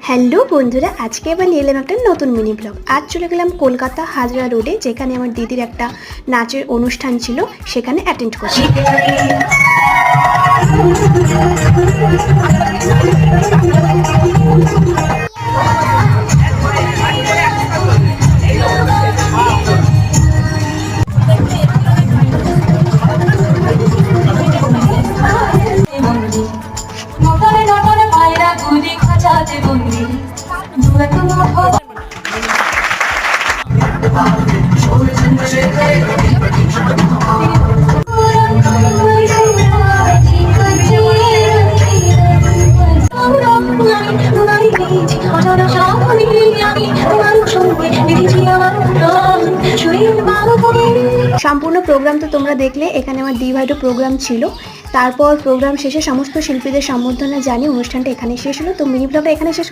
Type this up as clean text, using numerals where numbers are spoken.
Hello বন্ধুরা, আজকে এবার নিয়ে এলাম একটা নতুন মিনি ব্লগ। আজ চলে গেলাম কলকাতা হাজরা রোডে, যেখানে আমার দিদির একটা নাচের অনুষ্ঠান ছিল, সেখানে অ্যাটেন্ড করছি। সম্পূর্ণ প্রোগ্রাম তো তোমরা দেখলে। এখানে আমার ডিভাইডও প্রোগ্রাম ছিল। তারপর প্রোগ্রাম শেষে সমস্ত শিল্পীদের সম্বর্ধনা জানিয়ে অনুষ্ঠানটা এখানে শেষ হলো। তো মিনি ব্লগটা এখানে শেষ